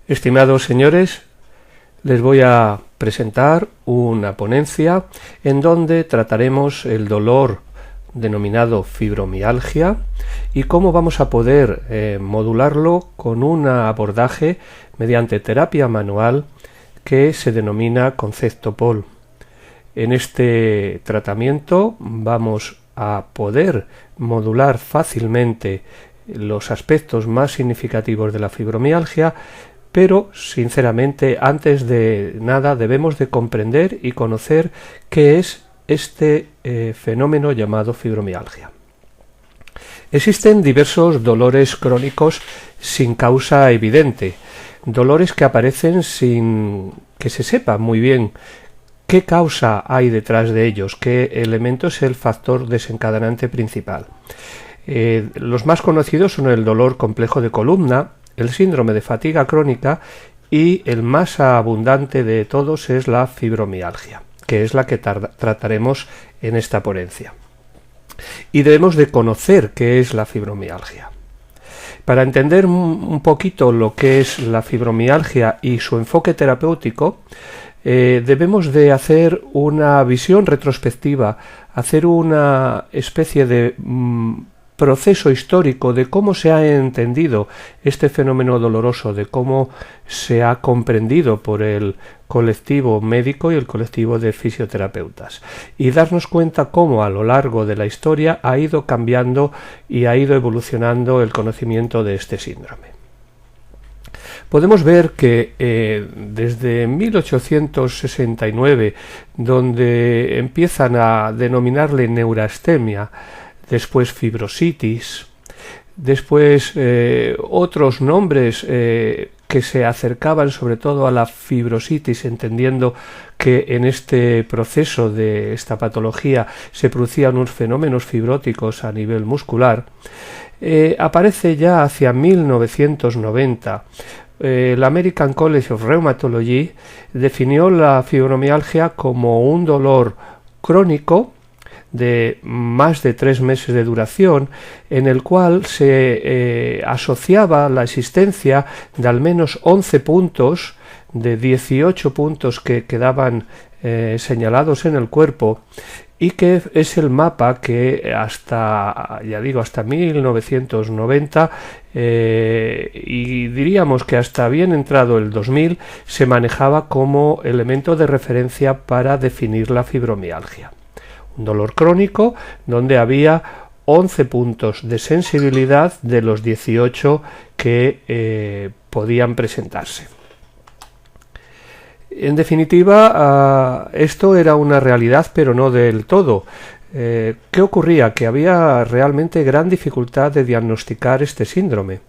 Estimados señores, les voy a presentar una ponencia en donde trataremos el dolor denominado fibromialgia y cómo vamos a poder modularlo con un abordaje mediante terapia manual que se denomina concepto POL. En este tratamiento vamos a poder modular fácilmente los aspectos más significativos de la fibromialgia, pero sinceramente antes de nada debemos de comprender y conocer qué es este fenómeno llamado fibromialgia. Existen diversos dolores crónicos sin causa evidente, dolores que aparecen sin que se sepa muy bien qué causa hay detrás de ellos, qué elemento es el factor desencadenante principal. Los más conocidos son el dolor complejo de columna, el síndrome de fatiga crónica y el más abundante de todos es la fibromialgia, que es la que trataremos en esta ponencia. Y debemos de conocer qué es la fibromialgia. Para entender un poquito lo que es la fibromialgia y su enfoque terapéutico, debemos de hacer una visión retrospectiva, hacer una especie de proceso histórico de cómo se ha entendido este fenómeno doloroso, de cómo se ha comprendido por el colectivo médico y el colectivo de fisioterapeutas, y darnos cuenta cómo a lo largo de la historia ha ido cambiando y ha ido evolucionando el conocimiento de este síndrome. Podemos ver que desde 1869, donde empiezan a denominarle neurastemia, después fibrositis, después otros nombres que se acercaban sobre todo a la fibrositis, entendiendo que en este proceso de esta patología se producían unos fenómenos fibróticos a nivel muscular, aparece ya hacia 1990. El American College of Rheumatology definió la fibromialgia como un dolor crónico de más de 3 meses de duración, en el cual se asociaba la existencia de al menos 11 puntos de 18 puntos que quedaban señalados en el cuerpo, y que es el mapa que hasta 1990 y diríamos que hasta bien entrado el 2000 se manejaba como elemento de referencia para definir la fibromialgia. Un dolor crónico donde había 11 puntos de sensibilidad de los 18 que podían presentarse. En definitiva, esto era una realidad, pero no del todo. ¿Qué ocurría? Que había realmente gran dificultad de diagnosticar este síndrome.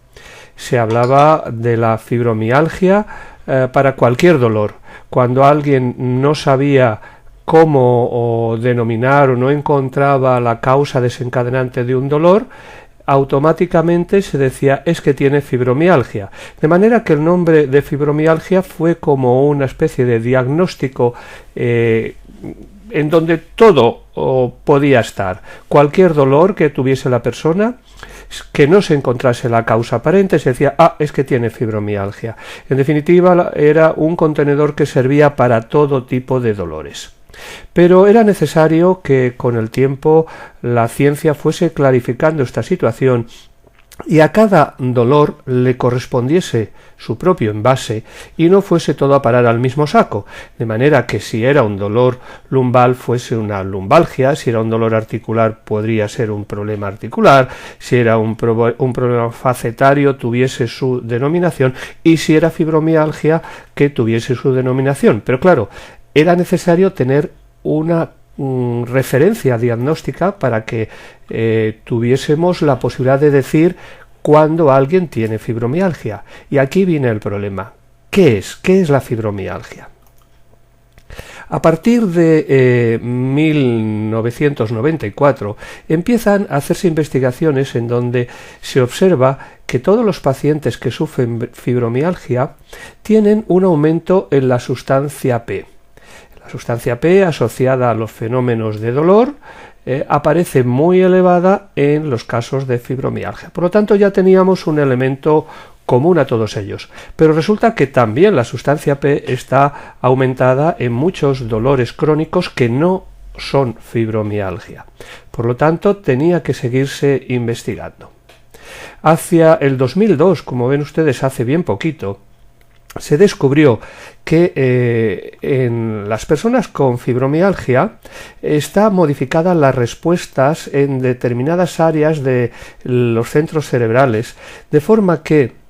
Se hablaba de la fibromialgia para cualquier dolor. Cuando alguien no sabía cómo denominar o no encontraba la causa desencadenante de un dolor, automáticamente se decía es que tiene fibromialgia, de manera que el nombre de fibromialgia fue como una especie de diagnóstico en donde todo podía estar, cualquier dolor que tuviese la persona que no se encontrase la causa aparente, se decía, es que tiene fibromialgia. En definitiva, era un contenedor que servía para todo tipo de dolores. Pero era necesario que con el tiempo la ciencia fuese clarificando esta situación y a cada dolor le correspondiese su propio envase y no fuese todo a parar al mismo saco, de manera que si era un dolor lumbal fuese una lumbalgia, si era un dolor articular podría ser un problema articular, si era un problema facetario tuviese su denominación y si era fibromialgia que tuviese su denominación. Pero claro, era necesario tener una referencia diagnóstica para que tuviésemos la posibilidad de decir cuándo alguien tiene fibromialgia. Y aquí viene el problema. ¿Qué es? ¿Qué es la fibromialgia? A partir de 1994 empiezan a hacerse investigaciones en donde se observa que todos los pacientes que sufren fibromialgia tienen un aumento en la sustancia P. La sustancia P asociada a los fenómenos de dolor aparece muy elevada en los casos de fibromialgia. Por lo tanto, ya teníamos un elemento común a todos ellos. Pero resulta que también la sustancia P está aumentada en muchos dolores crónicos que no son fibromialgia. Por lo tanto, tenía que seguirse investigando. Hacia el 2002, como ven ustedes, hace bien poquito, se descubrió que en las personas con fibromialgia está modificada las respuestas en determinadas áreas de los centros cerebrales, de forma que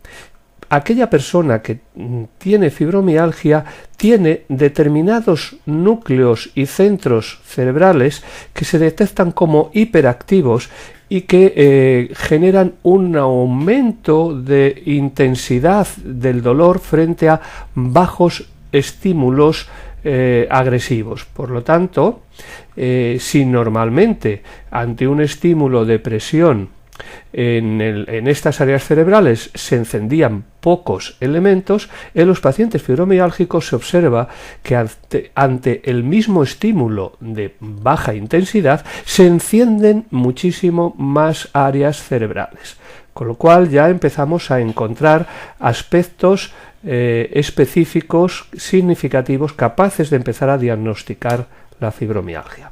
aquella persona que tiene fibromialgia tiene determinados núcleos y centros cerebrales que se detectan como hiperactivos y que generan un aumento de intensidad del dolor frente a bajos estímulos agresivos. Por lo tanto, si normalmente ante un estímulo de presión en estas áreas cerebrales se encendían pocos elementos, en los pacientes fibromiálgicos se observa que ante el mismo estímulo de baja intensidad se encienden muchísimo más áreas cerebrales, con lo cual ya empezamos a encontrar aspectos específicos, significativos, capaces de empezar a diagnosticar la fibromialgia.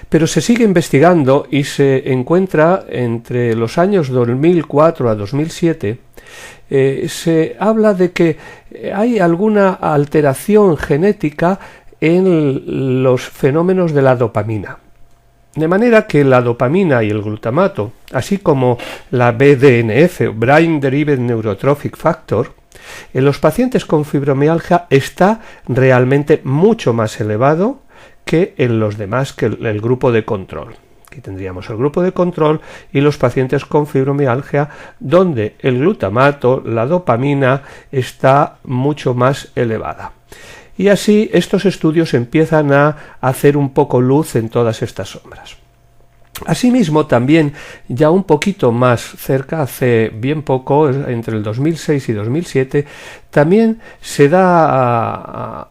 Pero se sigue investigando y se encuentra entre los años 2004 a 2007, se habla de que hay alguna alteración genética en los fenómenos de la dopamina. De manera que la dopamina y el glutamato, así como la BDNF, Brain Derived Neurotrophic Factor, en los pacientes con fibromialgia está realmente mucho más elevado que en los demás, que el grupo de control. Aquí tendríamos el grupo de control y los pacientes con fibromialgia, donde el glutamato, la dopamina, está mucho más elevada. Y así estos estudios empiezan a hacer un poco luz en todas estas sombras. Asimismo, también ya un poquito más cerca, hace bien poco, entre el 2006 y 2007, también se da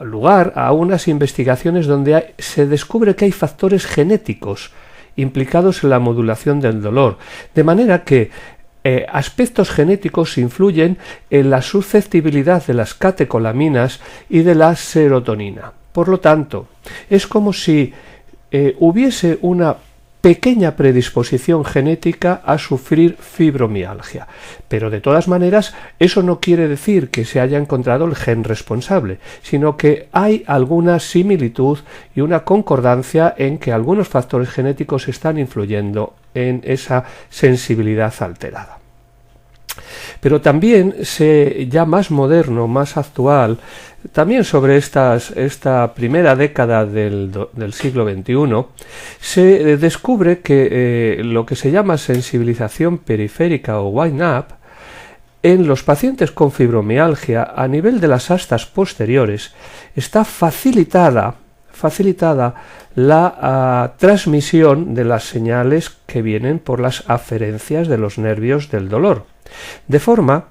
lugar a unas investigaciones donde se descubre que hay factores genéticos implicados en la modulación del dolor, de manera que aspectos genéticos influyen en la susceptibilidad de las catecolaminas y de la serotonina. Por lo tanto, es como si hubiese una pequeña predisposición genética a sufrir fibromialgia. Pero de todas maneras, eso no quiere decir que se haya encontrado el gen responsable, sino que hay alguna similitud y una concordancia en que algunos factores genéticos están influyendo en esa sensibilidad alterada. Pero también, ya más moderno, más actual, también sobre esta primera década del siglo XXI, se descubre que lo que se llama sensibilización periférica o wind-up en los pacientes con fibromialgia a nivel de las astas posteriores está facilitada la transmisión de las señales que vienen por las aferencias de los nervios del dolor. De forma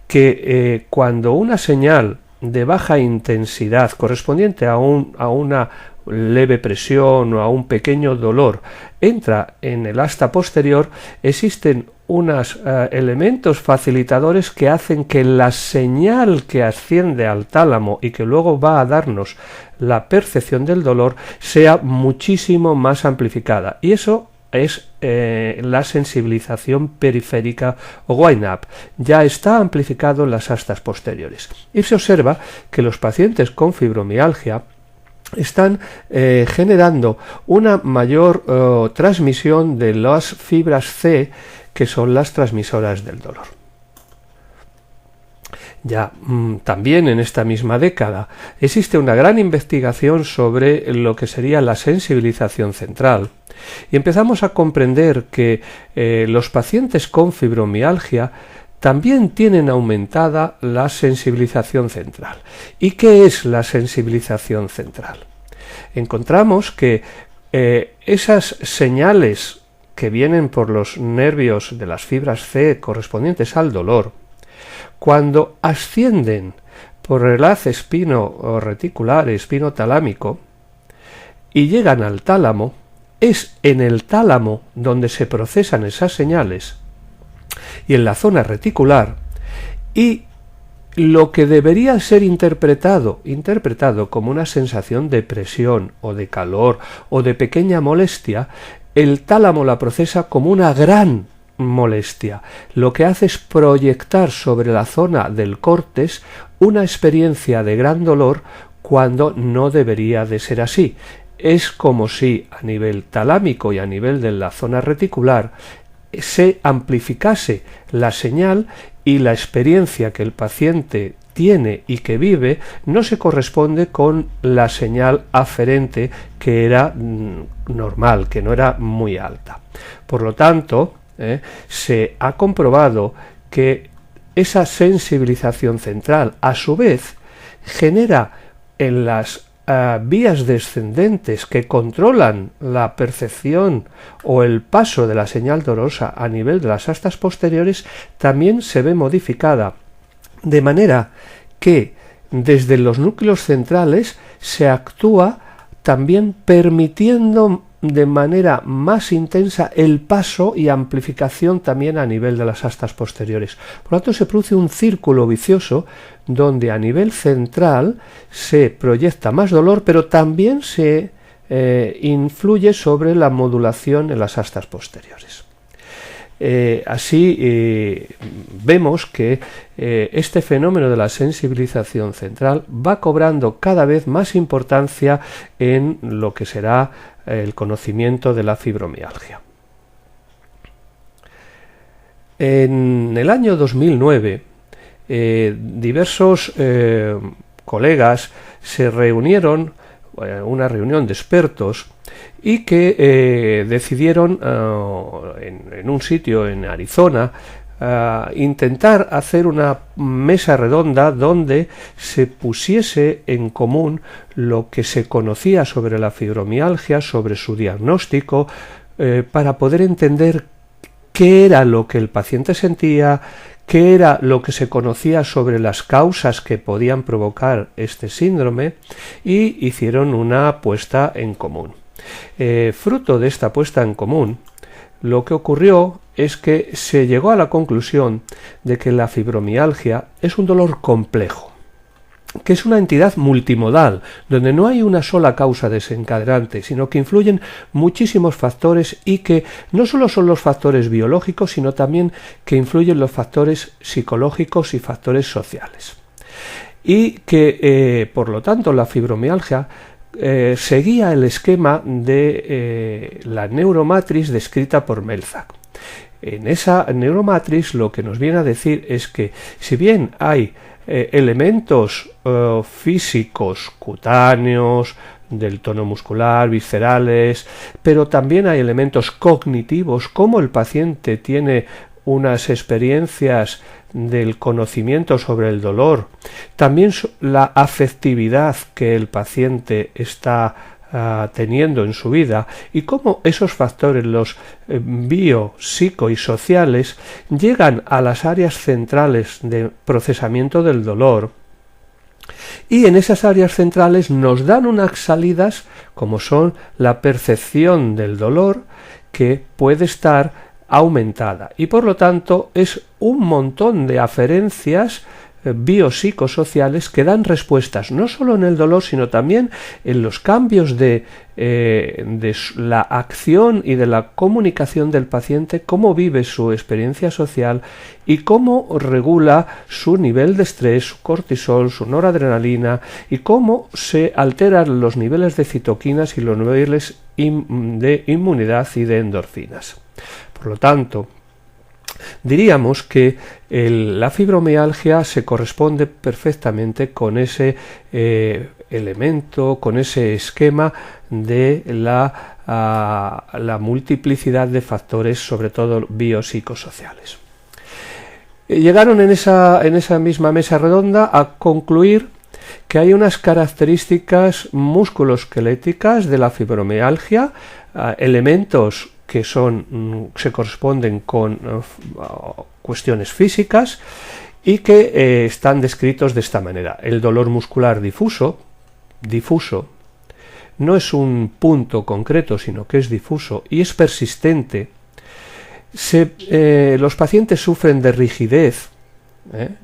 que cuando una señal de baja intensidad correspondiente a una leve presión o a un pequeño dolor entra en el asta posterior, existen unos elementos facilitadores que hacen que la señal que asciende al tálamo y que luego va a darnos la percepción del dolor sea muchísimo más amplificada, y eso es la sensibilización periférica o wind-up. Ya está amplificado en las astas posteriores. Y se observa que los pacientes con fibromialgia están generando una mayor transmisión de las fibras C, que son las transmisoras del dolor. Ya también en esta misma década existe una gran investigación sobre lo que sería la sensibilización central, y empezamos a comprender que los pacientes con fibromialgia también tienen aumentada la sensibilización central. ¿Y qué es la sensibilización central? Encontramos que esas señales que vienen por los nervios de las fibras C correspondientes al dolor, cuando ascienden por el haz espino-reticular, espinotalámico, y llegan al tálamo, es en el tálamo donde se procesan esas señales, y en la zona reticular, y lo que debería ser interpretado como una sensación de presión o de calor o de pequeña molestia, el tálamo la procesa como una gran molestia. Lo que hace es proyectar sobre la zona del córtex una experiencia de gran dolor cuando no debería de ser así. Es como si a nivel talámico y a nivel de la zona reticular se amplificase la señal y la experiencia que el paciente tiene y que vive no se corresponde con la señal aferente, que era normal, que no era muy alta. Por lo tanto, se ha comprobado que esa sensibilización central a su vez genera en las vías descendentes que controlan la percepción o el paso de la señal dolorosa a nivel de las astas posteriores, también se ve modificada, de manera que desde los núcleos centrales se actúa también permitiendo de manera más intensa el paso y amplificación también a nivel de las astas posteriores. Por lo tanto, se produce un círculo vicioso donde a nivel central se proyecta más dolor, pero también se influye sobre la modulación en las astas posteriores. Así vemos que este fenómeno de la sensibilización central va cobrando cada vez más importancia en lo que será el conocimiento de la fibromialgia. En el año 2009, diversos colegas se reunieron, una reunión de expertos, y que decidieron en un sitio en Arizona intentar hacer una mesa redonda donde se pusiese en común lo que se conocía sobre la fibromialgia, sobre su diagnóstico, para poder entender qué era lo que el paciente sentía, qué era lo que se conocía sobre las causas que podían provocar este síndrome, y hicieron una puesta en común. Fruto de esta puesta en común, lo que ocurrió es que se llegó a la conclusión de que la fibromialgia es un dolor complejo, que es una entidad multimodal, donde no hay una sola causa desencadenante, sino que influyen muchísimos factores, y que no solo son los factores biológicos, sino también que influyen los factores psicológicos y factores sociales. Y que, por lo tanto, la fibromialgia seguía el esquema de la neuromatriz descrita por Melzack. En esa neuromatriz lo que nos viene a decir es que, si bien hay elementos físicos, cutáneos, del tono muscular, viscerales, pero también hay elementos cognitivos, como el paciente tiene unas experiencias del conocimiento sobre el dolor, también la afectividad que el paciente está teniendo en su vida, y cómo esos factores, los bio, psico y sociales, llegan a las áreas centrales de procesamiento del dolor, y en esas áreas centrales nos dan unas salidas como son la percepción del dolor, que puede estar aumentada, y por lo tanto es un montón de aferencias biopsicosociales que dan respuestas no solo en el dolor, sino también en los cambios de la acción y de la comunicación del paciente, cómo vive su experiencia social y cómo regula su nivel de estrés, su cortisol, su noradrenalina, y cómo se alteran los niveles de citoquinas y los niveles de inmunidad y de endorfinas. Por lo tanto, diríamos que la fibromialgia se corresponde perfectamente con ese elemento, con ese esquema de la multiplicidad de factores, sobre todo biopsicosociales. Llegaron en esa misma mesa redonda a concluir que hay unas características musculoesqueléticas de la fibromialgia, elementos que se corresponden con cuestiones físicas, y que están descritos de esta manera. El dolor muscular difuso, no es un punto concreto, sino que es difuso y es persistente. Los pacientes sufren de rigidez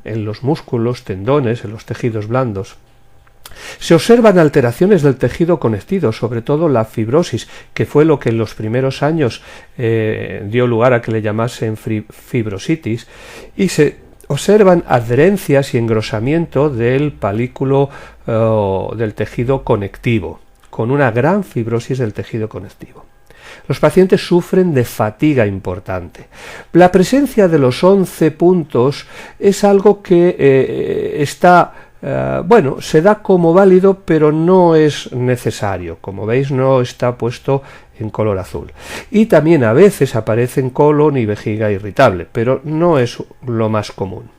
en los músculos, tendones, en los tejidos blandos. Se observan alteraciones del tejido conectivo, sobre todo la fibrosis, que fue lo que en los primeros años dio lugar a que le llamasen fibrositis, y se observan adherencias y engrosamiento del palículo del tejido conectivo, con una gran fibrosis del tejido conectivo. Los pacientes sufren de fatiga importante. La presencia de los 11 puntos es algo que se da como válido, pero no es necesario. Como veis, no está puesto en color azul. Y también a veces aparecen colon y vejiga irritable, pero no es lo más común.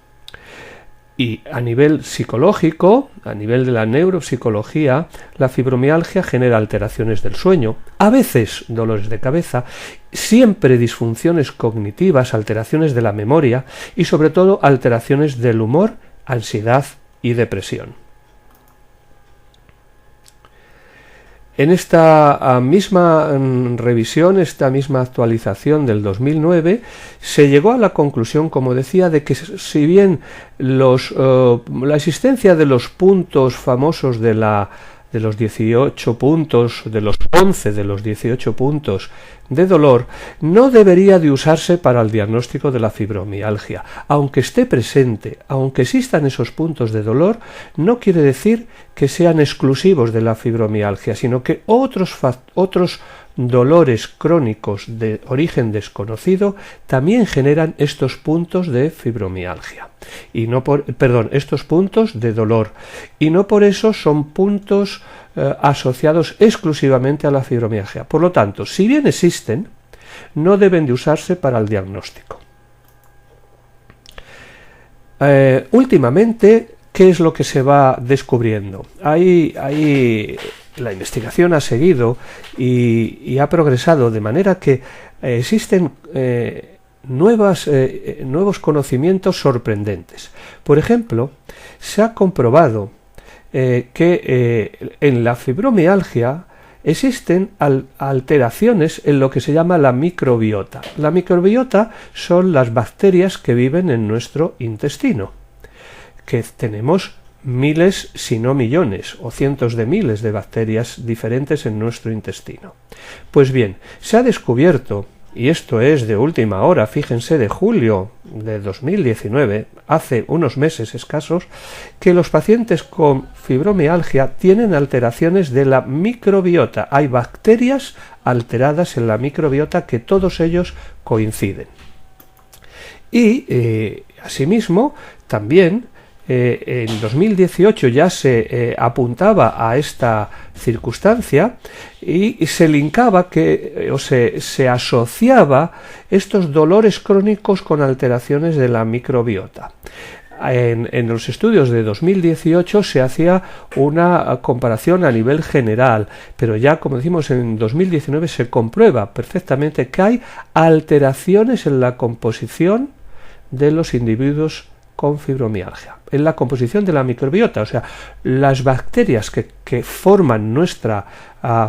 Y a nivel psicológico, a nivel de la neuropsicología, la fibromialgia genera alteraciones del sueño, a veces dolores de cabeza, siempre disfunciones cognitivas, alteraciones de la memoria y sobre todo alteraciones del humor, ansiedad y depresión. En esta misma revisión, esta misma actualización del 2009, se llegó a la conclusión, como decía, de que si bien la existencia de los puntos famosos de los 18 puntos, de los 11 de los 18 puntos de dolor, no debería de usarse para el diagnóstico de la fibromialgia. Aunque esté presente, aunque existan esos puntos de dolor, no quiere decir que sean exclusivos de la fibromialgia, sino que otros dolores crónicos de origen desconocido también generan estos puntos de fibromialgia. Estos puntos de dolor. Y no por eso son puntos asociados exclusivamente a la fibromialgia. Por lo tanto, si bien existen, no deben de usarse para el diagnóstico. Últimamente, ¿qué es lo que se va descubriendo? La investigación ha seguido y ha progresado de manera que existen nuevos conocimientos sorprendentes. Por ejemplo, se ha comprobado que en la fibromialgia existen alteraciones en lo que se llama la microbiota. La microbiota son las bacterias que viven en nuestro intestino, que tenemos miles, si no millones, o cientos de miles de bacterias diferentes en nuestro intestino. Pues bien, se ha descubierto, y esto es de última hora, fíjense, de julio de 2019, hace unos meses escasos, que los pacientes con fibromialgia tienen alteraciones de la microbiota. Hay bacterias alteradas en la microbiota que todos ellos coinciden. Y asimismo, también en 2018 ya se apuntaba a esta circunstancia y se linkaba se asociaba estos dolores crónicos con alteraciones de la microbiota. En los estudios de 2018 se hacía una comparación a nivel general, pero ya, como decimos, en 2019 se comprueba perfectamente que hay alteraciones en la composición de los individuos con fibromialgia, en la composición de la microbiota, o sea, las bacterias que forman nuestra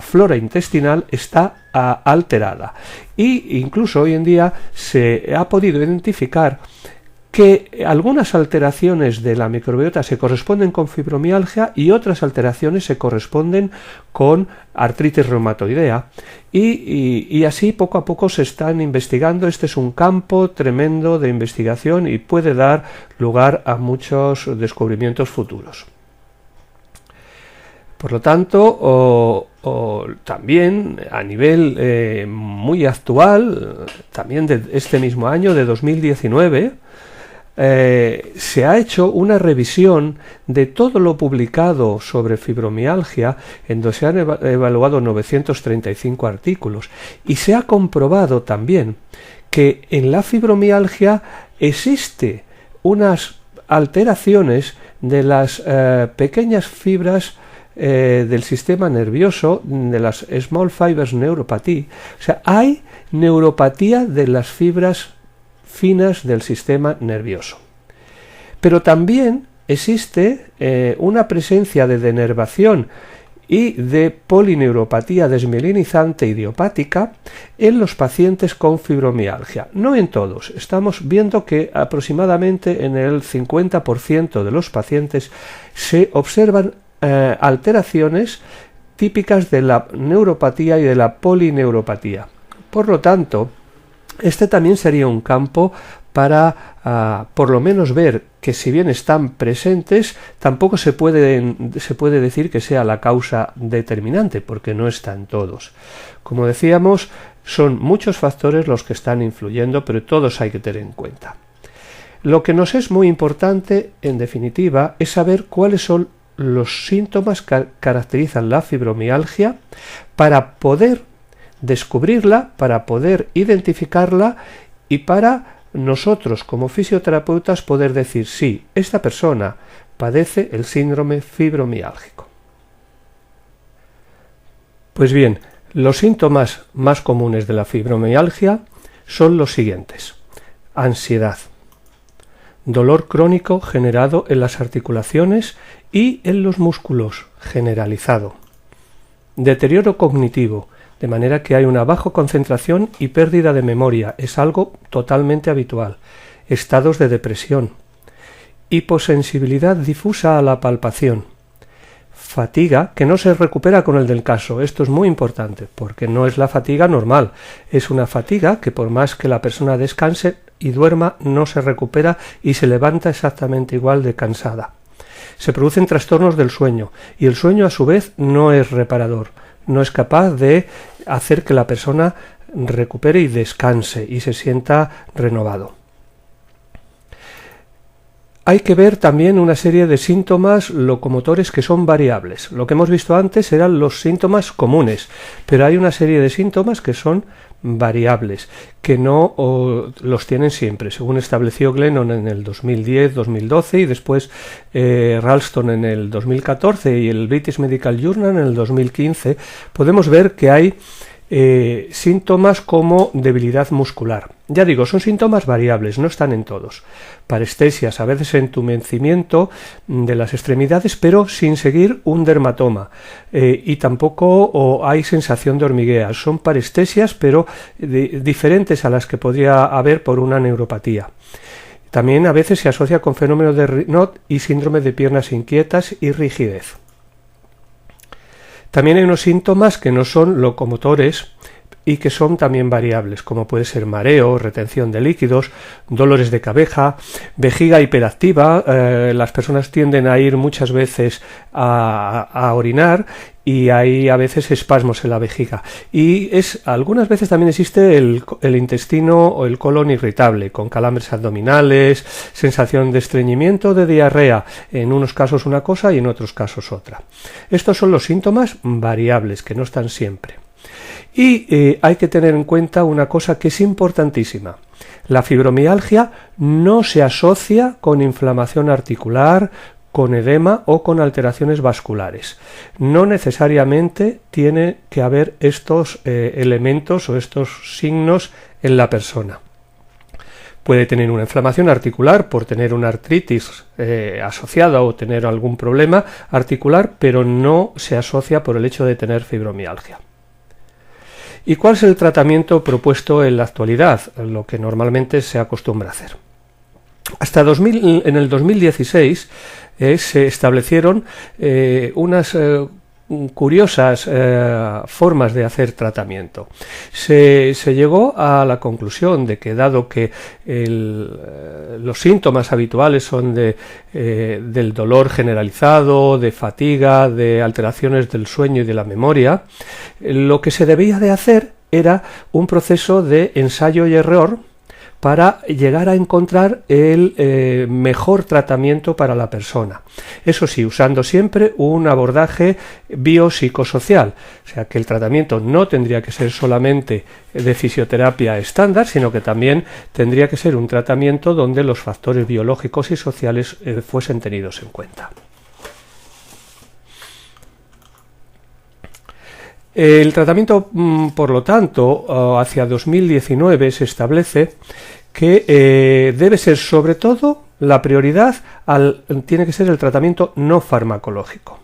flora intestinal está alterada. Y incluso hoy en día se ha podido identificar que algunas alteraciones de la microbiota se corresponden con fibromialgia y otras alteraciones se corresponden con artritis reumatoidea y así poco a poco se están investigando. Este es un campo tremendo de investigación y puede dar lugar a muchos descubrimientos futuros. Por lo tanto, también a nivel muy actual, también de este mismo año, de 2019, se ha hecho una revisión de todo lo publicado sobre fibromialgia, en donde se han evaluado 935 artículos, y se ha comprobado también que en la fibromialgia existe unas alteraciones de las pequeñas fibras del sistema nervioso, de las small fibers neuropathy. O sea, hay neuropatía de las fibras finas del sistema nervioso. Pero también existe una presencia de denervación y de polineuropatía desmielinizante idiopática en los pacientes con fibromialgia. No en todos, estamos viendo que aproximadamente en el 50% de los pacientes se observan alteraciones típicas de la neuropatía y de la polineuropatía. Por lo tanto, este también sería un campo para por lo menos ver que, si bien están presentes, tampoco se puede decir que sea la causa determinante, porque no están todos. Como decíamos, son muchos factores los que están influyendo, pero todos hay que tener en cuenta. Lo que nos es muy importante, en definitiva, es saber cuáles son los síntomas que caracterizan la fibromialgia para poder descubrirla, para poder identificarla y para nosotros como fisioterapeutas poder decir: sí, esta persona padece el síndrome fibromiálgico. Pues bien, los síntomas más comunes de la fibromialgia son los siguientes: ansiedad, dolor crónico generado en las articulaciones y en los músculos, generalizado, deterioro cognitivo, de manera que hay una baja concentración y pérdida de memoria, es algo totalmente habitual, estados de depresión, hiposensibilidad difusa a la palpación, fatiga que no se recupera con el del caso. Esto es muy importante, porque no es la fatiga normal, es una fatiga que, por más que la persona descanse y duerma, no se recupera y se levanta exactamente igual de cansada. Se producen trastornos del sueño, y el sueño a su vez no es reparador, no es capaz de hacer que la persona recupere y descanse y se sienta renovado. Hay que ver también una serie de síntomas locomotores que son variables. Lo que hemos visto antes eran los síntomas comunes, pero hay una serie de síntomas que son variables, que no los tienen siempre, según estableció Glennon en el 2010-2012 y después Ralston en el 2014 y el British Medical Journal en el 2015. Podemos ver que hay síntomas como debilidad muscular. Ya digo, son síntomas variables, no están en todos. Parestesias, a veces entumecimiento de las extremidades, pero sin seguir un dermatoma. Y tampoco hay sensación de hormigueas. Son parestesias, pero diferentes a las que podría haber por una neuropatía. También a veces se asocia con fenómenos de Raynaud y síndrome de piernas inquietas y rigidez. También hay unos síntomas que no son locomotores y que son también variables, como puede ser mareo, retención de líquidos, dolores de cabeza, vejiga hiperactiva. Las personas tienden a ir muchas veces a orinar y hay a veces espasmos en la vejiga. Y algunas veces también existe el intestino o el colon irritable, con calambres abdominales, sensación de estreñimiento, de diarrea, en unos casos una cosa y en otros casos otra. Estos son los síntomas variables, que no están siempre. Y hay que tener en cuenta una cosa que es importantísima. La fibromialgia no se asocia con inflamación articular, con edema o con alteraciones vasculares. No necesariamente tiene que haber estos elementos o estos signos en la persona. Puede tener una inflamación articular por tener una artritis asociada o tener algún problema articular, pero no se asocia por el hecho de tener fibromialgia. ¿Y cuál es el tratamiento propuesto en la actualidad? Lo que normalmente se acostumbra a hacer. En el 2016 se establecieron unas curiosas formas de hacer tratamiento. Se llegó a la conclusión de que, dado que los síntomas habituales son del dolor generalizado, de fatiga, de alteraciones del sueño y de la memoria, lo que se debía de hacer era un proceso de ensayo y error para llegar a encontrar el mejor tratamiento para la persona. Eso sí, usando siempre un abordaje biopsicosocial, o sea que el tratamiento no tendría que ser solamente de fisioterapia estándar, sino que también tendría que ser un tratamiento donde los factores biológicos y sociales fuesen tenidos en cuenta. El tratamiento, por lo tanto, hacia 2019 se establece que debe ser, sobre todo, la prioridad tiene que ser el tratamiento no farmacológico.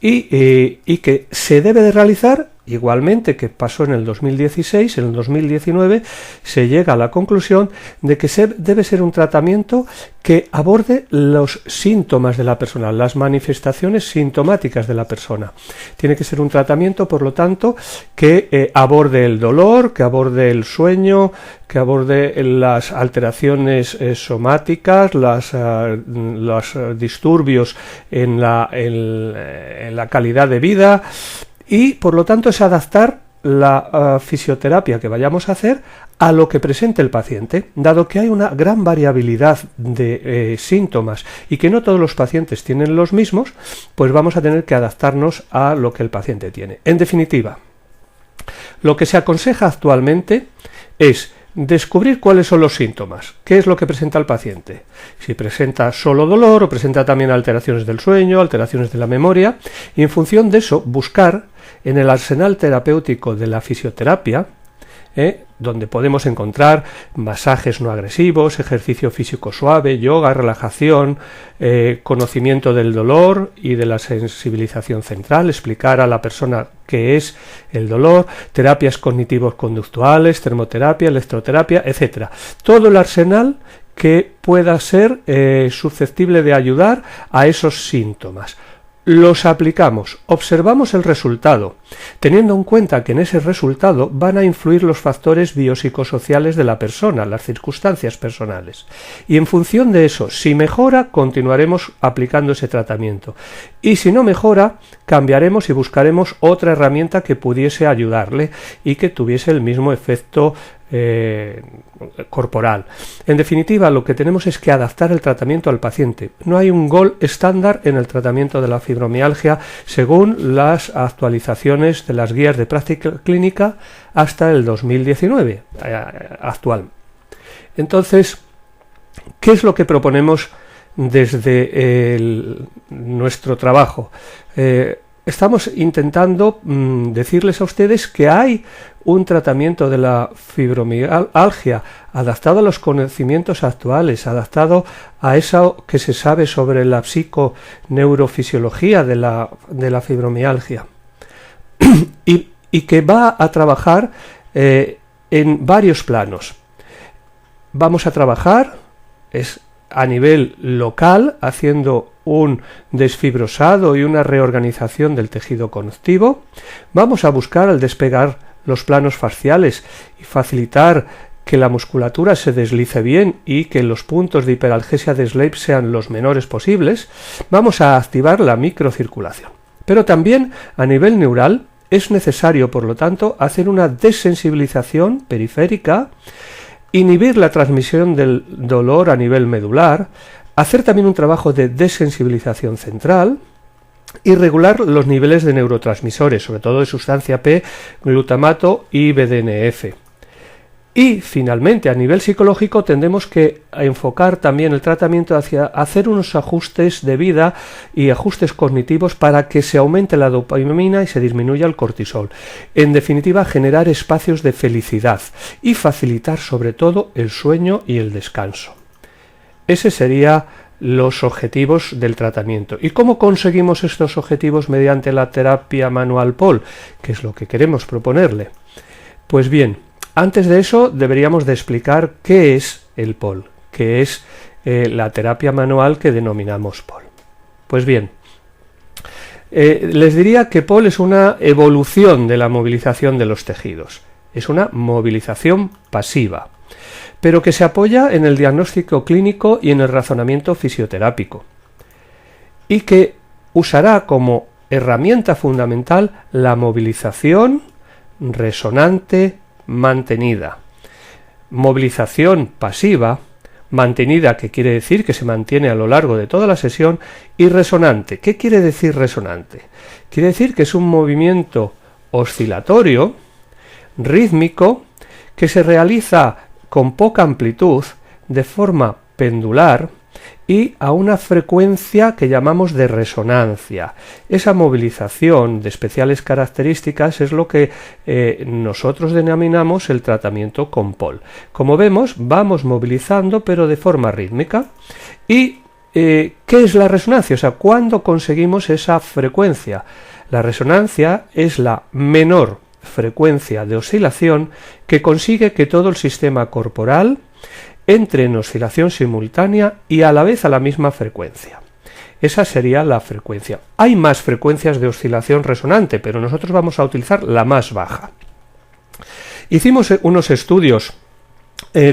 y que se debe de realizar igualmente que pasó en el 2016. En el 2019 se llega a la conclusión de que debe ser un tratamiento que aborde los síntomas de la persona, las manifestaciones sintomáticas de la persona. Tiene que ser un tratamiento, por lo tanto, que aborde el dolor, que aborde el sueño, que aborde las alteraciones somáticas, los disturbios en la calidad de vida. Y por lo tanto es adaptar la fisioterapia que vayamos a hacer a lo que presente el paciente, dado que hay una gran variabilidad de síntomas y que no todos los pacientes tienen los mismos, pues vamos a tener que adaptarnos a lo que el paciente tiene. En definitiva, lo que se aconseja actualmente es descubrir cuáles son los síntomas, qué es lo que presenta el paciente, si presenta solo dolor o presenta también alteraciones del sueño, alteraciones de la memoria, y en función de eso buscar en el arsenal terapéutico de la fisioterapia, donde podemos encontrar masajes no agresivos, ejercicio físico suave, yoga, relajación, conocimiento del dolor y de la sensibilización central, explicar a la persona qué es el dolor, terapias cognitivos conductuales, termoterapia, electroterapia, etc. Todo el arsenal que pueda ser susceptible de ayudar a esos síntomas. Los aplicamos, observamos el resultado, teniendo en cuenta que en ese resultado van a influir los factores biopsicosociales de la persona, las circunstancias personales. Y en función de eso, si mejora, continuaremos aplicando ese tratamiento. Y si no mejora, cambiaremos y buscaremos otra herramienta que pudiese ayudarle y que tuviese el mismo efecto corporal. En definitiva, lo que tenemos es que adaptar el tratamiento al paciente. No hay un gol estándar en el tratamiento de la fibromialgia según las actualizaciones de las guías de práctica clínica hasta el 2019 actual. Entonces, ¿qué es lo que proponemos desde nuestro trabajo? Estamos intentando decirles a ustedes que hay un tratamiento de la fibromialgia adaptado a los conocimientos actuales, adaptado a eso que se sabe sobre la psiconeurofisiología de la fibromialgia y que va a trabajar en varios planos. Vamos a trabajar a nivel local, haciendo un desfibrosado y una reorganización del tejido conectivo. Vamos a buscar al despegar los planos fasciales y facilitar que la musculatura se deslice bien y que los puntos de hiperalgesia de Sleep sean los menores posibles. Vamos a activar la microcirculación. Pero también a nivel neural es necesario, por lo tanto, hacer una desensibilización periférica, inhibir la transmisión del dolor a nivel medular, hacer también un trabajo de desensibilización central y regular los niveles de neurotransmisores, sobre todo de sustancia P, glutamato y BDNF. Y finalmente, a nivel psicológico, tendremos que enfocar también el tratamiento hacia hacer unos ajustes de vida y ajustes cognitivos para que se aumente la dopamina y se disminuya el cortisol. En definitiva, generar espacios de felicidad y facilitar sobre todo el sueño y el descanso. Ese sería los objetivos del tratamiento. ¿Y cómo conseguimos estos objetivos mediante la terapia manual POL? Que es lo que queremos proponerle. Pues bien, antes de eso deberíamos de explicar qué es el POL, qué es la terapia manual que denominamos POL. Pues bien, les diría que POL es una evolución de la movilización de los tejidos. Es una movilización pasiva, pero que se apoya en el diagnóstico clínico y en el razonamiento fisioterápico, y que usará como herramienta fundamental la movilización resonante mantenida. Movilización pasiva, mantenida, que quiere decir que se mantiene a lo largo de toda la sesión, y resonante. ¿Qué quiere decir resonante? Quiere decir que es un movimiento oscilatorio, rítmico, que se realiza con poca amplitud, de forma pendular y a una frecuencia que llamamos de resonancia. Esa movilización de especiales características es lo que nosotros denominamos el tratamiento con POL. Como vemos, vamos movilizando pero de forma rítmica y ¿qué es la resonancia? O sea, ¿cuándo conseguimos esa frecuencia? La resonancia es la menor frecuencia de oscilación que consigue que todo el sistema corporal entre en oscilación simultánea y a la vez a la misma frecuencia. Esa sería la frecuencia. Hay más frecuencias de oscilación resonante, pero nosotros vamos a utilizar la más baja. Hicimos unos estudios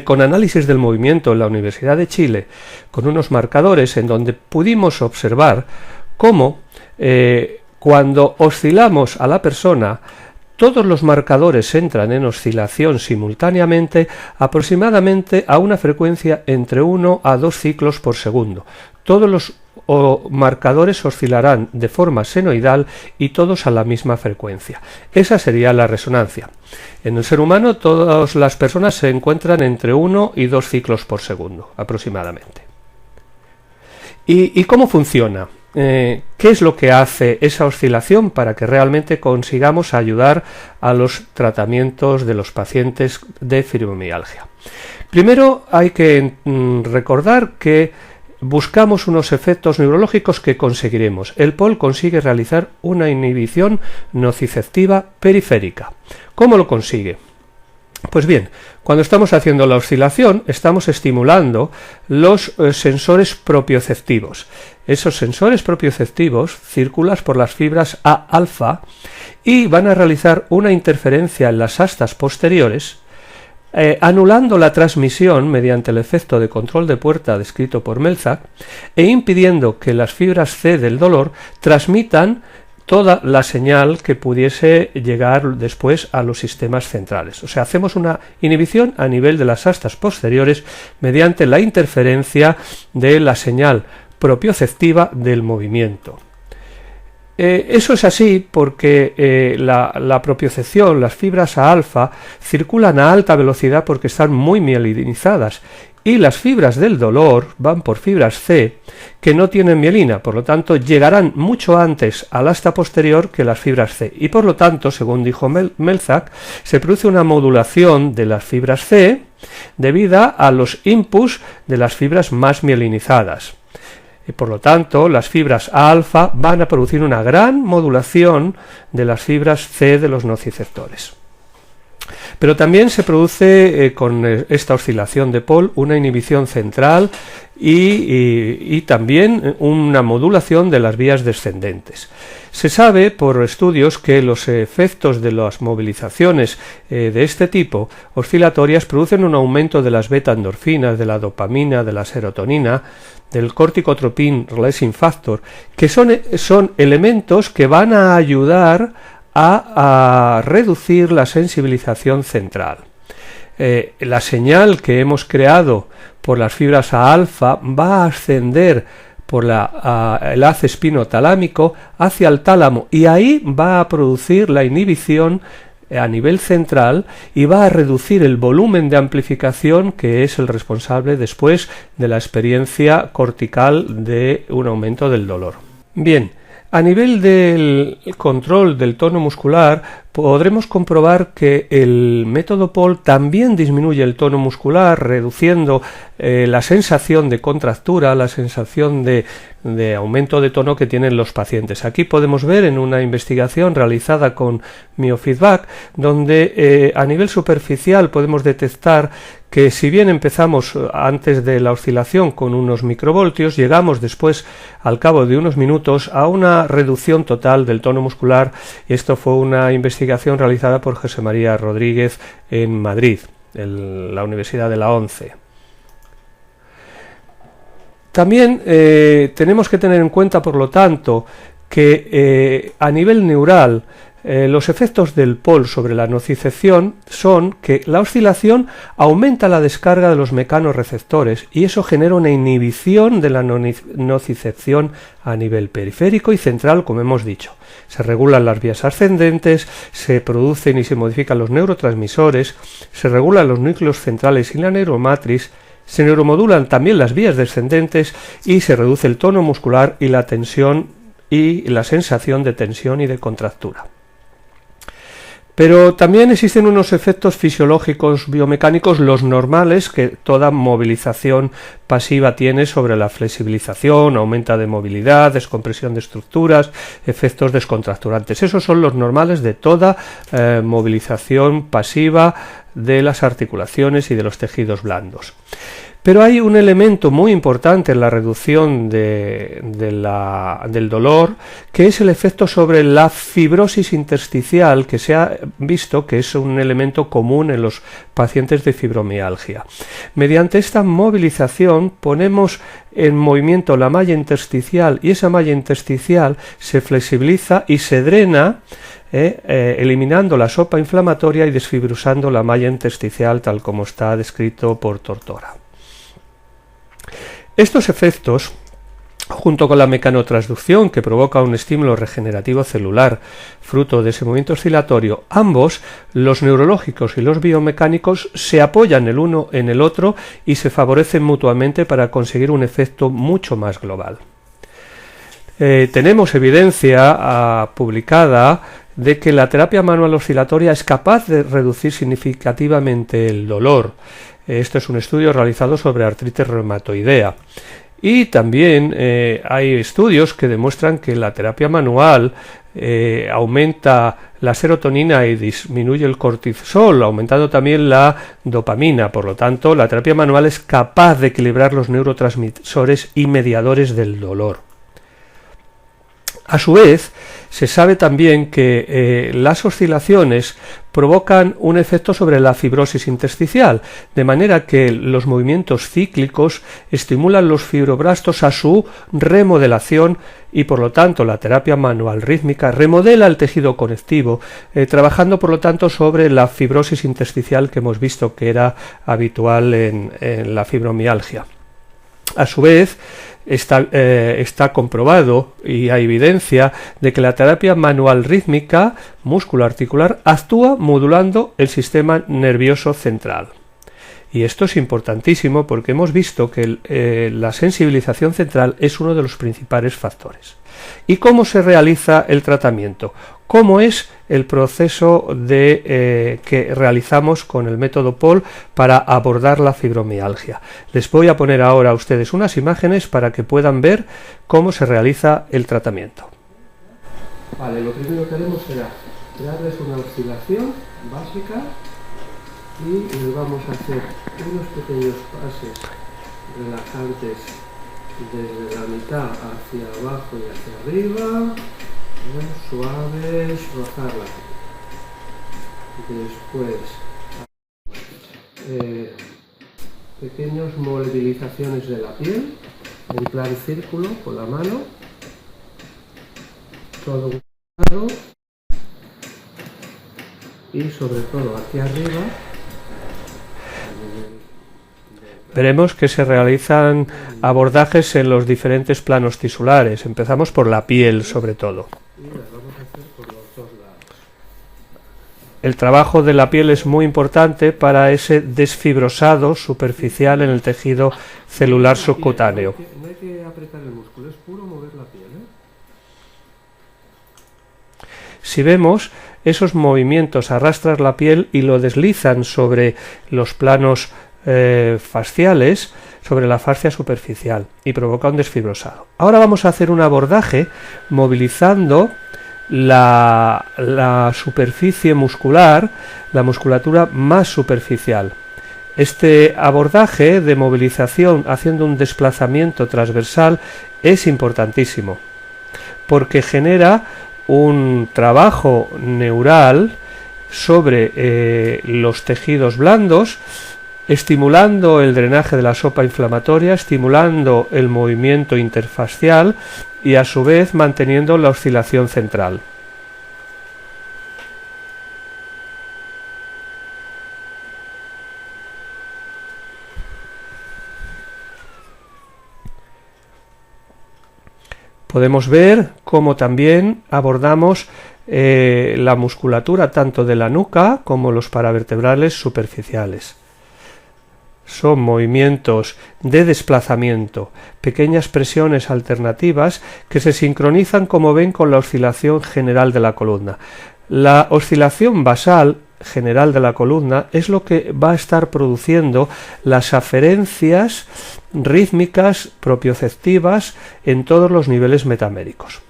con análisis del movimiento en la Universidad de Chile, con unos marcadores en donde pudimos observar cómo cuando oscilamos a la persona, todos los marcadores entran en oscilación simultáneamente, aproximadamente a una frecuencia entre 1 a 2 ciclos por segundo. Todos los marcadores oscilarán de forma senoidal y todos a la misma frecuencia. Esa sería la resonancia. En el ser humano todas las personas se encuentran entre 1 y 2 ciclos por segundo aproximadamente. ¿Y cómo funciona? ¿Qué es lo que hace esa oscilación para que realmente consigamos ayudar a los tratamientos de los pacientes de fibromialgia? Primero hay que recordar que buscamos unos efectos neurológicos que conseguiremos. El POL consigue realizar una inhibición nociceptiva periférica. ¿Cómo lo consigue? Pues bien, cuando estamos haciendo la oscilación, estamos estimulando los sensores propioceptivos. Esos sensores propioceptivos circulan por las fibras A-alfa y van a realizar una interferencia en las astas posteriores, anulando la transmisión mediante el efecto de control de puerta descrito por Melzack e impidiendo que las fibras C del dolor transmitan toda la señal que pudiese llegar después a los sistemas centrales. O sea, hacemos una inhibición a nivel de las astas posteriores mediante la interferencia de la señal propioceptiva del movimiento. Eso es así porque la propiocepción, las fibras A-alfa, circulan a alta velocidad porque están muy mielinizadas y las fibras del dolor van por fibras C que no tienen mielina, por lo tanto llegarán mucho antes al asta posterior que las fibras C y por lo tanto, según dijo Melzack, se produce una modulación de las fibras C debida a los inputs de las fibras más mielinizadas. Y por lo tanto, las fibras A-alfa van a producir una gran modulación de las fibras C de los nociceptores. Pero también se produce con esta oscilación de POL una inhibición central y también una modulación de las vías descendentes. Se sabe por estudios que los efectos de las movilizaciones de este tipo oscilatorias producen un aumento de las beta-endorfinas, de la dopamina, de la serotonina, del corticotropin releasing factor, que son elementos que van a ayudar a reducir la sensibilización central. La señal que hemos creado por las fibras A-alfa va a ascender por el haz espinotalámico hacia el tálamo y ahí va a producir la inhibición a nivel central y va a reducir el volumen de amplificación que es el responsable después de la experiencia cortical de un aumento del dolor. Bien, a nivel del control del tono muscular podremos comprobar que el método POL también disminuye el tono muscular, reduciendo la sensación de contractura, la sensación de aumento de tono que tienen los pacientes. Aquí podemos ver en una investigación realizada con miofeedback, donde a nivel superficial podemos detectar que si bien empezamos antes de la oscilación con unos microvoltios, llegamos después, al cabo de unos minutos, a una reducción total del tono muscular. Esto fue una investigación realizada por José María Rodríguez en Madrid, en la Universidad de la ONCE. También tenemos que tener en cuenta, por lo tanto, que a nivel neural los efectos del POL sobre la nocicepción son que la oscilación aumenta la descarga de los mecanorreceptores y eso genera una inhibición de la nocicepción a nivel periférico y central, como hemos dicho. Se regulan las vías ascendentes, se producen y se modifican los neurotransmisores, se regulan los núcleos centrales y la neuromatriz, se neuromodulan también las vías descendentes y se reduce el tono muscular y la tensión y la sensación de tensión y de contractura. Pero también existen unos efectos fisiológicos biomecánicos, los normales, que toda movilización pasiva tiene sobre la flexibilización, aumenta de movilidad, descompresión de estructuras, efectos descontracturantes. Esos son los normales de toda movilización pasiva de las articulaciones y de los tejidos blandos. Pero hay un elemento muy importante en la reducción del dolor, que es el efecto sobre la fibrosis intersticial, que se ha visto que es un elemento común en los pacientes de fibromialgia. Mediante esta movilización ponemos en movimiento la malla intersticial y esa malla intersticial se flexibiliza y se drena, eliminando la sopa inflamatoria y desfibrosando la malla intersticial, tal como está descrito por Tortora. Estos efectos, junto con la mecanotransducción que provoca un estímulo regenerativo celular, fruto de ese movimiento oscilatorio, ambos, los neurológicos y los biomecánicos, se apoyan el uno en el otro y se favorecen mutuamente para conseguir un efecto mucho más global. Tenemos evidencia publicada de que la terapia manual oscilatoria es capaz de reducir significativamente el dolor. Esto es un estudio realizado sobre artritis reumatoidea. Y también hay estudios que demuestran que la terapia manual aumenta la serotonina y disminuye el cortisol, aumentando también la dopamina. Por lo tanto, la terapia manual es capaz de equilibrar los neurotransmisores y mediadores del dolor. A su vez, se sabe también que las oscilaciones provocan un efecto sobre la fibrosis intersticial, de manera que los movimientos cíclicos estimulan los fibroblastos a su remodelación y por lo tanto la terapia manual rítmica remodela el tejido conectivo, trabajando por lo tanto sobre la fibrosis intersticial que hemos visto que era habitual en la fibromialgia. A su vez, está comprobado y hay evidencia de que la terapia manual rítmica músculo-articular actúa modulando el sistema nervioso central. Y esto es importantísimo porque hemos visto que la sensibilización central es uno de los principales factores. ¿Y cómo se realiza el tratamiento? ¿Cómo es el proceso que realizamos con el método POL para abordar la fibromialgia? Les voy a poner ahora a ustedes unas imágenes para que puedan ver cómo se realiza el tratamiento. Vale, lo primero que haremos será darles una oscilación básica y les vamos a hacer unos pequeños pases relajantes desde la mitad hacia abajo y hacia arriba, suaves, rozarla. Después, pequeñas movilizaciones de la piel, en plan círculo con la mano, todo un lado y sobre todo aquí arriba. Veremos que se realizan abordajes en los diferentes planos tisulares. Empezamos por la piel, sobre todo. El trabajo de la piel es muy importante para ese desfibrosado superficial en el tejido celular subcutáneo. No hay que apretar el músculo, es puro mover la piel, Si vemos, esos movimientos arrastran la piel y lo deslizan sobre los planos fasciales, sobre la fascia superficial y provoca un desfibrosado. Ahora vamos a hacer un abordaje movilizando la superficie muscular, la musculatura más superficial. Este abordaje de movilización haciendo un desplazamiento transversal es importantísimo porque genera un trabajo neural sobre los tejidos blandos, estimulando el drenaje de la sopa inflamatoria, estimulando el movimiento interfascial y a su vez manteniendo la oscilación central. Podemos ver cómo también abordamos la musculatura tanto de la nuca como los paravertebrales superficiales. Son movimientos de desplazamiento, pequeñas presiones alternativas que se sincronizan, como ven, con la oscilación general de la columna. La oscilación basal general de la columna es lo que va a estar produciendo las aferencias rítmicas propioceptivas en todos los niveles metaméricos.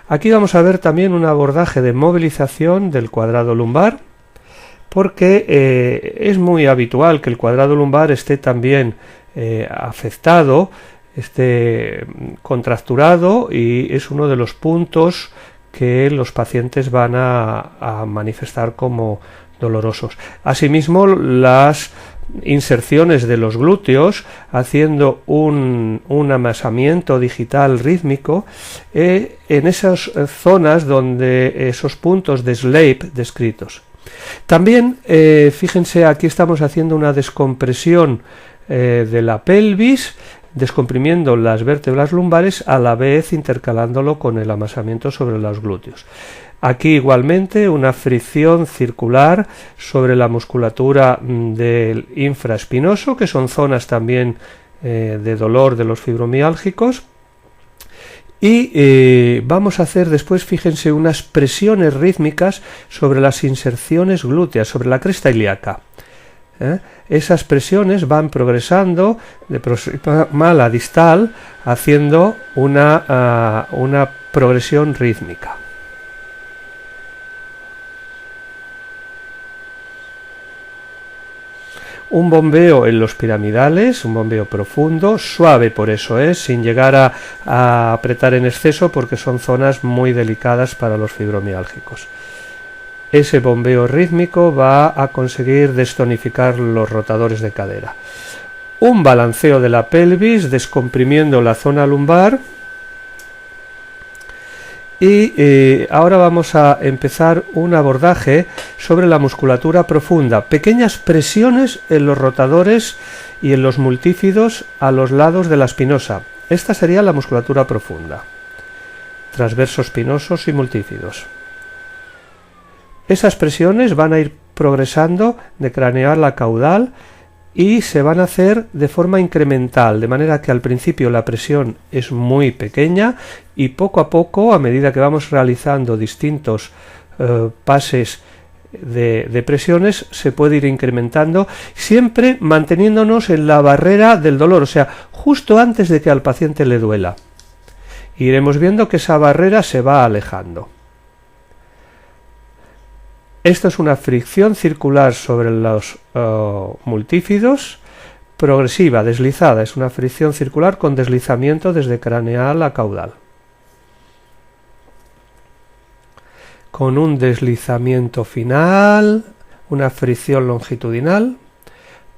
Aquí vamos a ver también un abordaje de movilización del cuadrado lumbar, porque es muy habitual que el cuadrado lumbar esté también afectado, esté contracturado, y es uno de los puntos que los pacientes van a manifestar como dolorosos. Asimismo, las inserciones de los glúteos, haciendo un amasamiento digital rítmico en esas zonas donde esos puntos de Sleip descritos. También, fíjense, aquí estamos haciendo una descompresión de la pelvis, descomprimiendo las vértebras lumbares, a la vez intercalándolo con el amasamiento sobre los glúteos. Aquí igualmente una fricción circular sobre la musculatura del infraespinoso, que son zonas también de dolor de los fibromiálgicos. Y vamos a hacer después, fíjense, unas presiones rítmicas sobre las inserciones glúteas, sobre la cresta ilíaca. Esas presiones van progresando de proximal a distal, haciendo una progresión rítmica. Un bombeo en los piramidales, un bombeo profundo, suave por eso, sin llegar a apretar en exceso, porque son zonas muy delicadas para los fibromiálgicos. Ese bombeo rítmico va a conseguir destonificar los rotadores de cadera. Un balanceo de la pelvis, descomprimiendo la zona lumbar. Y ahora vamos a empezar un abordaje sobre la musculatura profunda. Pequeñas presiones en los rotadores y en los multífidos a los lados de la espinosa. Esta sería la musculatura profunda. Transversos espinosos y multífidos. Esas presiones van a ir progresando de craneal a caudal y se van a hacer de forma incremental, de manera que al principio la presión es muy pequeña y poco a poco, a medida que vamos realizando distintos pases de presiones, se puede ir incrementando, siempre manteniéndonos en la barrera del dolor, o sea, justo antes de que al paciente le duela. Iremos viendo que esa barrera se va alejando. Esto es una fricción circular sobre los multífidos, progresiva, deslizada. Es una fricción circular con deslizamiento desde craneal a caudal. Con un deslizamiento final, una fricción longitudinal,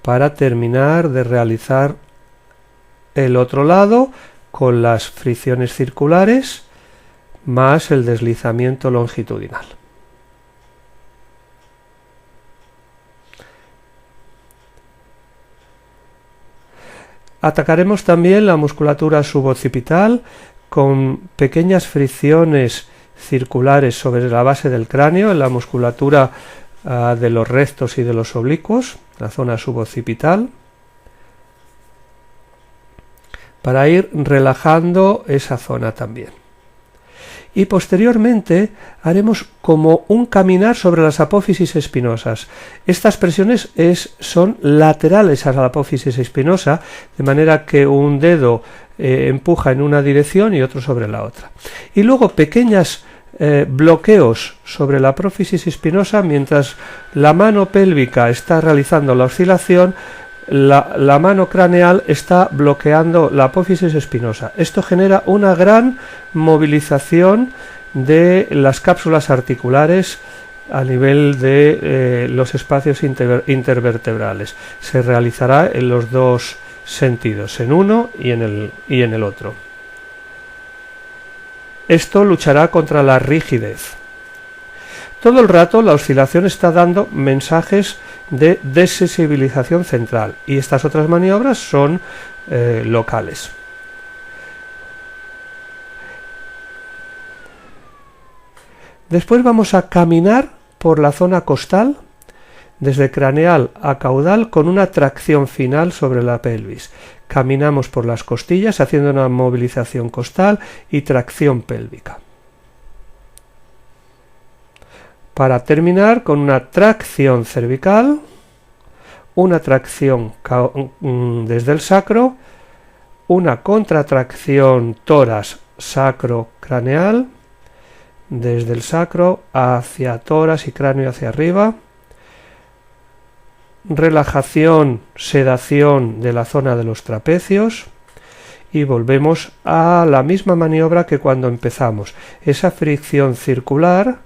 para terminar de realizar el otro lado con las fricciones circulares más el deslizamiento longitudinal. Atacaremos también la musculatura suboccipital con pequeñas fricciones circulares sobre la base del cráneo, en la musculatura de los rectos y de los oblicuos, la zona suboccipital, para ir relajando esa zona también. Y posteriormente haremos como un caminar sobre las apófisis espinosas. Estas presiones son laterales a la apófisis espinosa, de manera que un dedo empuja en una dirección y otro sobre la otra. Y luego pequeños bloqueos sobre la apófisis espinosa, mientras la mano pélvica está realizando la oscilación, la mano craneal está bloqueando la apófisis espinosa. Esto genera una gran movilización de las cápsulas articulares a nivel de los espacios intervertebrales. Se realizará en los dos sentidos, en uno y en el otro. Esto luchará contra la rigidez. Todo el rato la oscilación está dando mensajes de desensibilización central, y estas otras maniobras son locales. Después vamos a caminar por la zona costal, desde craneal a caudal, con una tracción final sobre la pelvis. Caminamos por las costillas haciendo una movilización costal y tracción pélvica. para terminar con una tracción cervical, una tracción desde el sacro, una contratracción tórax sacro-craneal, desde el sacro hacia tórax y cráneo hacia arriba, relajación, sedación de la zona de los trapecios y volvemos a la misma maniobra que cuando empezamos, esa fricción circular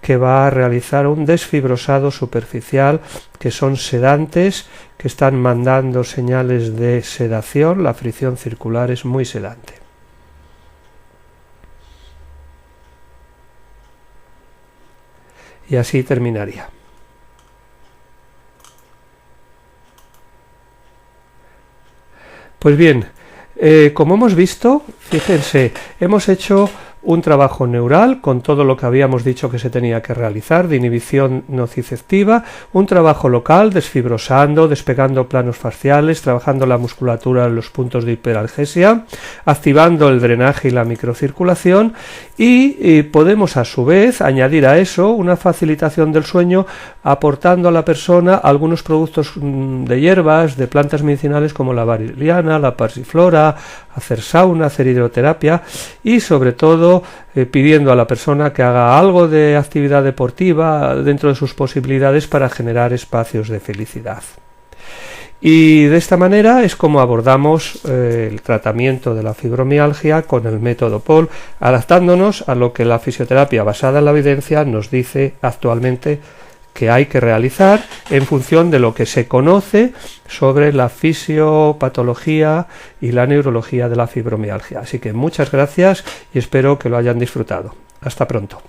que va a realizar un desfibrosado superficial, que son sedantes, que están mandando señales de sedación. La fricción circular es muy sedante. Y así terminaría. Pues bien, como hemos visto, fíjense, hemos hecho un trabajo neural con todo lo que habíamos dicho que se tenía que realizar de inhibición nociceptiva, un trabajo local desfibrosando, despegando planos faciales, trabajando la musculatura en los puntos de hiperalgesia, activando el drenaje y la microcirculación y podemos a su vez añadir a eso una facilitación del sueño aportando a la persona algunos productos de hierbas, de plantas medicinales como la valeriana, la pasiflora, hacer sauna, hacer hidroterapia y sobre todo pidiendo a la persona que haga algo de actividad deportiva dentro de sus posibilidades para generar espacios de felicidad. Y de esta manera es como abordamos el tratamiento de la fibromialgia con el método POL, adaptándonos a lo que la fisioterapia basada en la evidencia nos dice actualmente que hay que realizar en función de lo que se conoce sobre la fisiopatología y la neurología de la fibromialgia. Así que muchas gracias y espero que lo hayan disfrutado. Hasta pronto.